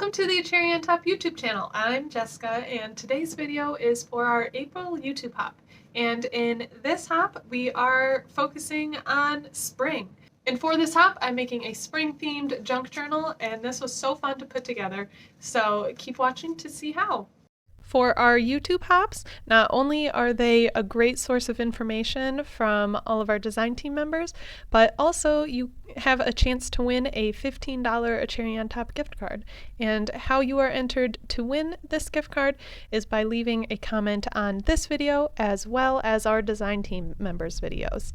Welcome to the Cherry on Top YouTube channel. I'm Jessica, and today's video is for our April YouTube hop. And in this hop, we are focusing on spring. And for this hop, I'm making a spring-themed junk journal, and this was so fun to put together. So keep watching to see how. For our YouTube hops, not only are they a great source of information from all of our design team members, but also you have a chance to win a $15 Cherry on Top gift card. And how you are entered to win this gift card is by leaving a comment on this video as well as our design team members' videos.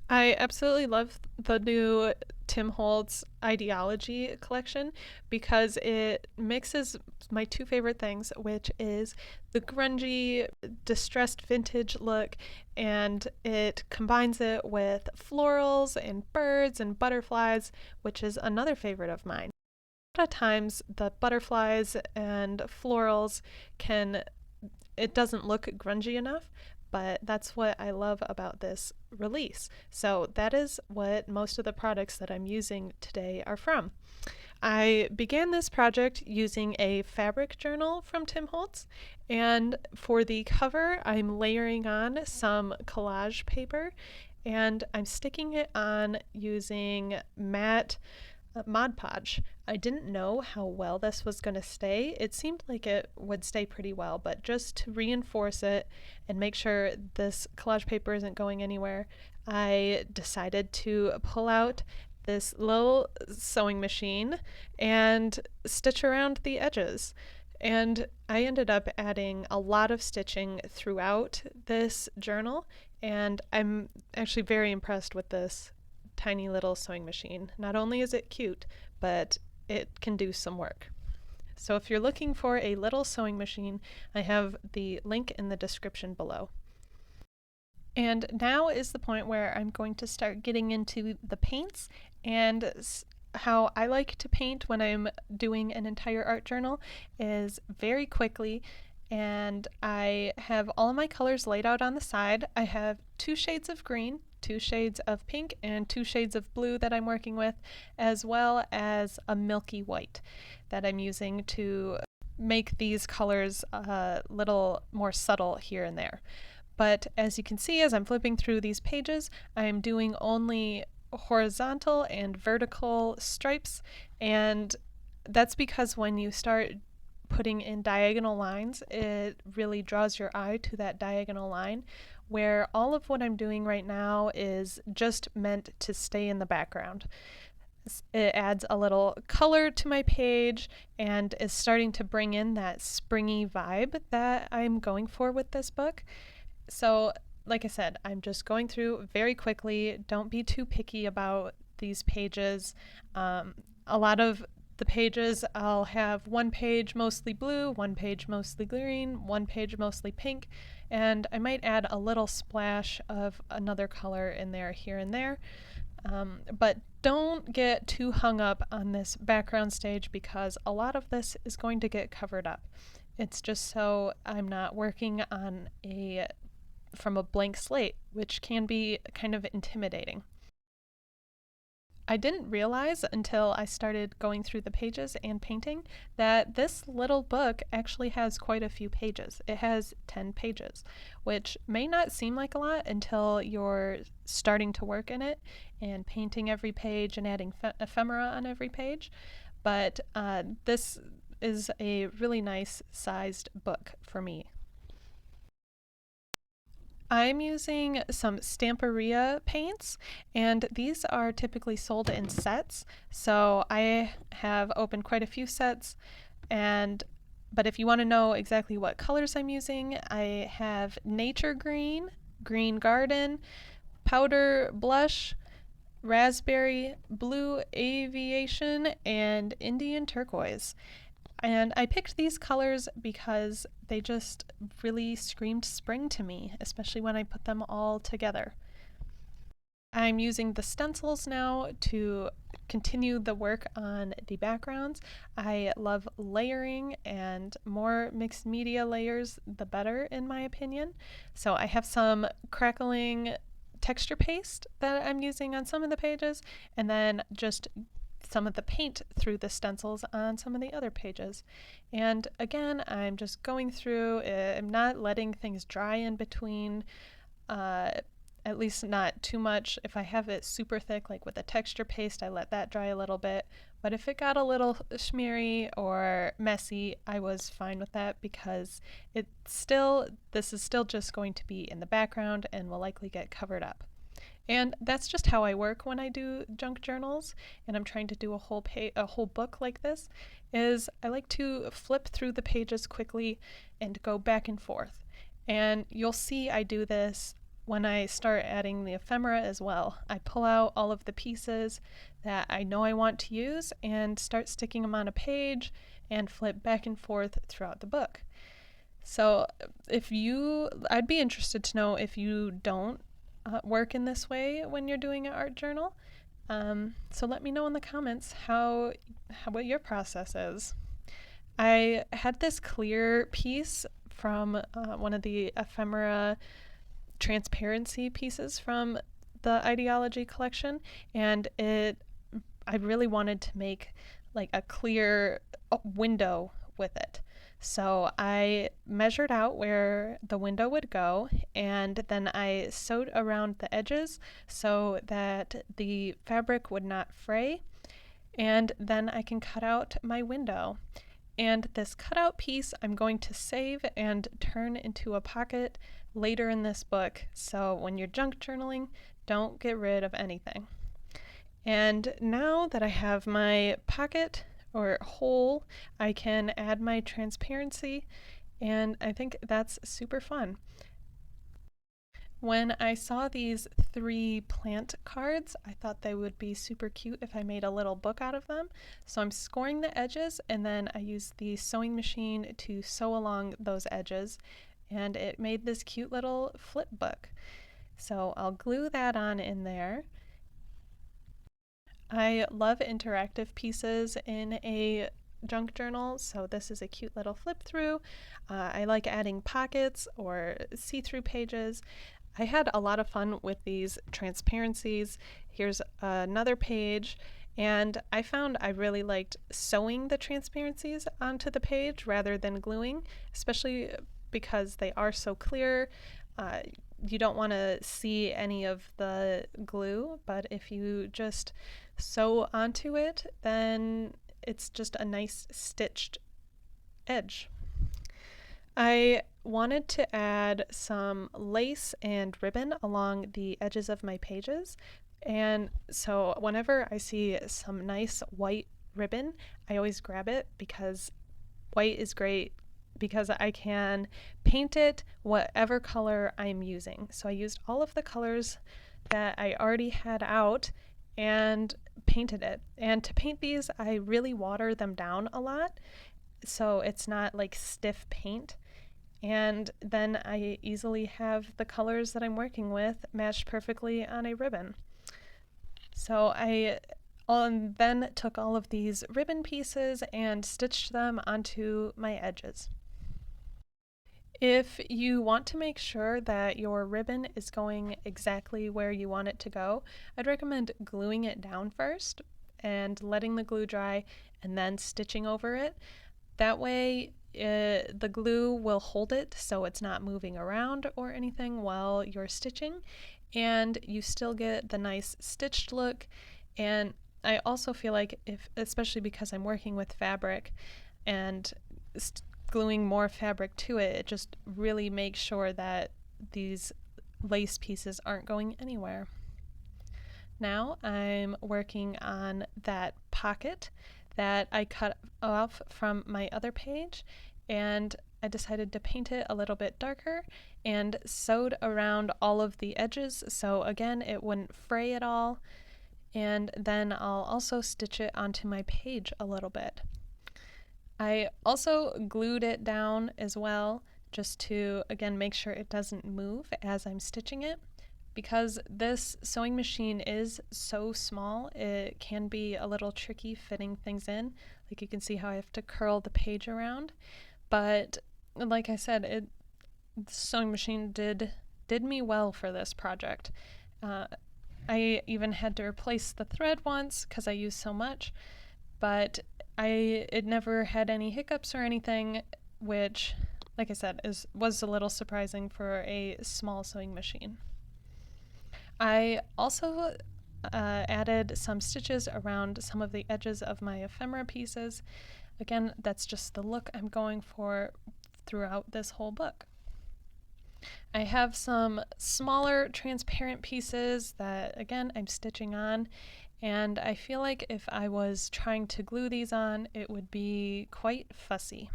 I absolutely love the new Tim Holtz ideology collection because it mixes my two favorite things, which is the grungy, distressed vintage look, and it combines it with florals and birds and butterflies, which is another favorite of mine. A lot of times the butterflies and florals it doesn't look grungy enough, but that's what I love about this release. So that is what most of the products that I'm using today are from. I began this project using a fabric journal from Tim Holtz, and for the cover I'm layering on some collage paper, and I'm sticking it on using matte Mod Podge. I didn't know how well this was going to stay. It seemed like it would stay pretty well, but just to reinforce it and make sure this collage paper isn't going anywhere, I decided to pull out this little sewing machine and stitch around the edges. And I ended up adding a lot of stitching throughout this journal, and I'm actually very impressed with this tiny little sewing machine. Not only is it cute, but it can do some work. So if you're looking for a little sewing machine, I have the link in the description below. And now is the point where I'm going to start getting into the paints, and how I like to paint when I'm doing an entire art journal is very quickly, and I have all of my colors laid out on the side. I have 2 shades of green, 2 shades of pink, and 2 shades of blue that I'm working with, as well as a milky white that I'm using to make these colors a little more subtle here and there. But as you can see, as I'm flipping through these pages, I'm doing only horizontal and vertical stripes, and that's because when you start putting in diagonal lines, it really draws your eye to that diagonal line, where all of what I'm doing right now is just meant to stay in the background. It adds a little color to my page and is starting to bring in that springy vibe that I'm going for with this book. So like I said, I'm just going through very quickly. Don't be too picky about these pages. A lot of the pages, I'll have one page mostly blue, one page mostly green, one page mostly pink, and I might add a little splash of another color in there here and there. But don't get too hung up on this background stage because a lot of this is going to get covered up. It's just so I'm not working on from a blank slate, which can be kind of intimidating. I didn't realize until I started going through the pages and painting that this little book actually has quite a few pages. It has 10 pages, which may not seem like a lot until you're starting to work in it and painting every page and adding ephemera on every page. But this is a really nice sized book for me. I'm using some Stamperia paints, and these are typically sold in sets, so I have opened quite a few sets, but if you want to know exactly what colors I'm using, I have Nature Green, Green Garden, Powder Blush, Raspberry, Blue Aviation, and Indian Turquoise. And I picked these colors because they just really screamed spring to me, especially when I put them all together. I'm using the stencils now to continue the work on the backgrounds. I love layering, and more mixed media layers the better in my opinion. So I have some crackling texture paste that I'm using on some of the pages, and then just some of the paint through the stencils on some of the other pages. And again, I'm just going through, I'm not letting things dry in between, at least not too much. If I have it super thick, like with a texture paste, I let that dry a little bit. But if it got a little smeary or messy, I was fine with that because this is still just going to be in the background and will likely get covered up. And that's just how I work when I do junk journals and I'm trying to do a whole book like this, is I like to flip through the pages quickly and go back and forth. And you'll see I do this when I start adding the ephemera as well. I pull out all of the pieces that I know I want to use and start sticking them on a page and flip back and forth throughout the book. So I'd be interested to know if you don't work in this way when you're doing an art journal. So let me know in the comments what your process is. I had this clear piece from one of the ephemera transparency pieces from the Ideology collection, and I really wanted to make like a clear window with it. So I measured out where the window would go, and then I sewed around the edges so that the fabric would not fray, and then I can cut out my window. And this cutout piece I'm going to save and turn into a pocket later in this book, so when you're junk journaling, don't get rid of anything. And now that I have my pocket or hole, I can add my transparency, and I think that's super fun. When I saw these 3 plant cards, I thought they would be super cute if I made a little book out of them. So I'm scoring the edges, and then I used the sewing machine to sew along those edges, and it made this cute little flip book. So I'll glue that on in there. I love interactive pieces in a junk journal, so this is a cute little flip through. I like adding pockets or see-through pages. I had a lot of fun with these transparencies. Here's another page, and I found I really liked sewing the transparencies onto the page rather than gluing, especially because they are so clear. You don't want to see any of the glue, but if you just sew onto it, then it's just a nice stitched edge. I wanted to add some lace and ribbon along the edges of my pages, and so whenever I see some nice white ribbon, I always grab it because white is great because I can paint it whatever color I'm using. So I used all of the colors that I already had out and painted it. And to paint these, I really water them down a lot, so it's not like stiff paint. And then I easily have the colors that I'm working with matched perfectly on a ribbon. So I then took all of these ribbon pieces and stitched them onto my edges. If you want to make sure that your ribbon is going exactly where you want it to go, I'd recommend gluing it down first and letting the glue dry and then stitching over it. That way the glue will hold it so it's not moving around or anything while you're stitching, and you still get the nice stitched look. And I also feel like, especially because I'm working with fabric and gluing more fabric to it, it just really makes sure that these lace pieces aren't going anywhere. Now I'm working on that pocket that I cut off from my other page, and I decided to paint it a little bit darker and sewed around all of the edges so again it wouldn't fray at all, and then I'll also stitch it onto my page a little bit. I also glued it down as well, just to again make sure it doesn't move as I'm stitching it. Because this sewing machine is so small, it can be a little tricky fitting things in. Like you can see how I have to curl the page around. But like I said, the sewing machine did me well for this project. I even had to replace the thread once because I used so much, but it never had any hiccups or anything, which, like I said, was a little surprising for a small sewing machine. I also added some stitches around some of the edges of my ephemera pieces. Again, that's just the look I'm going for throughout this whole book. I have some smaller transparent pieces that, again, I'm stitching on, and I feel like if I was trying to glue these on, it would be quite fussy.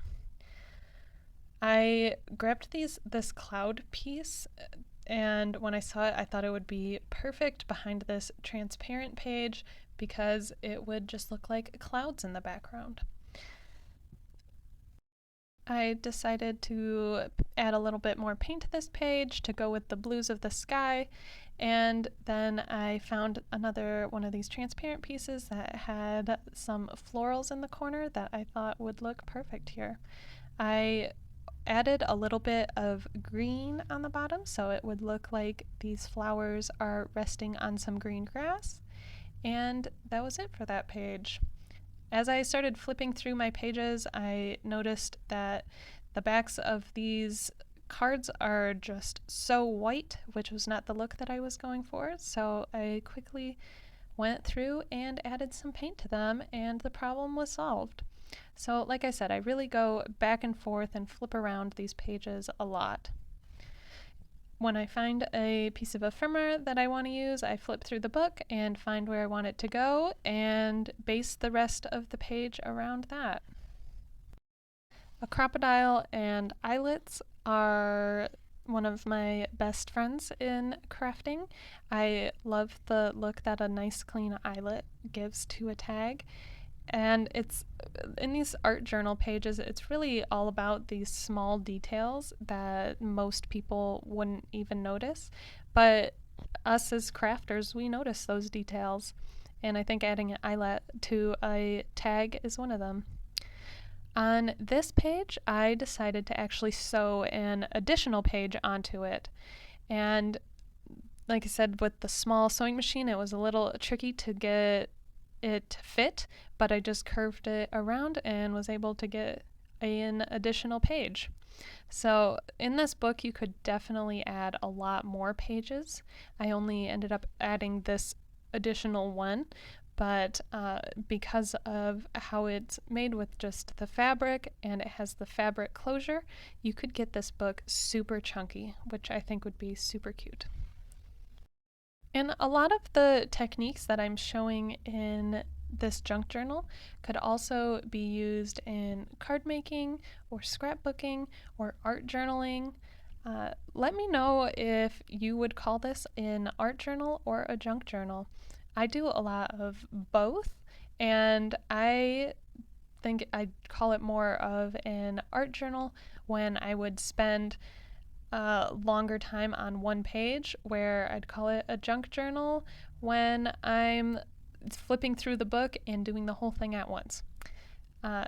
I grabbed this cloud piece, and when I saw it, I thought it would be perfect behind this transparent page because it would just look like clouds in the background. I decided to add a little bit more paint to this page to go with the blues of the sky, and then I found another one of these transparent pieces that had some florals in the corner that I thought would look perfect here. I added a little bit of green on the bottom so it would look like these flowers are resting on some green grass, and that was it for that page. As I started flipping through my pages, I noticed that the backs of these cards are just so white, which was not the look that I was going for, so I quickly went through and added some paint to them, and the problem was solved. So like I said, I really go back and forth and flip around these pages a lot. When I find a piece of ephemera that I want to use, I flip through the book and find where I want it to go and base the rest of the page around that. A crocodile and eyelets are one of my best friends in crafting. I love the look that a nice clean eyelet gives to a tag. And it's in these art journal pages, it's really all about these small details that most people wouldn't even notice. But us as crafters, we notice those details. And I think adding an eyelet to a tag is one of them. On this page, I decided to actually sew an additional page onto it. And like I said, with the small sewing machine, it was a little tricky to get it to fit, but I just curved it around and was able to get an additional page. So in this book, you could definitely add a lot more pages. I only ended up adding this additional one, but because of how it's made with just the fabric and it has the fabric closure, you could get this book super chunky, which I think would be super cute. And a lot of the techniques that I'm showing in this junk journal could also be used in card making or scrapbooking or art journaling. Let me know if you would call this an art journal or a junk journal. I do a lot of both, and I think I'd call it more of an art journal when I would spend longer time on one page, where I'd call it a junk journal when I'm flipping through the book and doing the whole thing at once.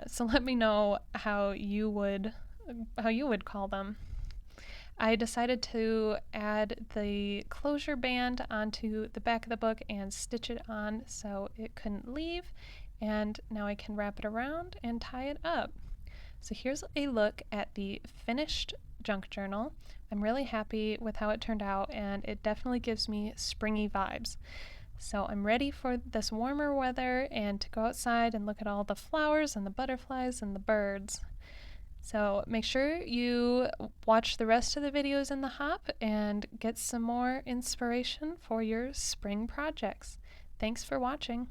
So let me know how you would call them. I decided to add the closure band onto the back of the book and stitch it on so it couldn't leave, and now I can wrap it around and tie it up. So here's a look at the finished junk journal. I'm really happy with how it turned out, and it definitely gives me springy vibes. So I'm ready for this warmer weather and to go outside and look at all the flowers and the butterflies and the birds. So make sure you watch the rest of the videos in the hop and get some more inspiration for your spring projects. Thanks for watching.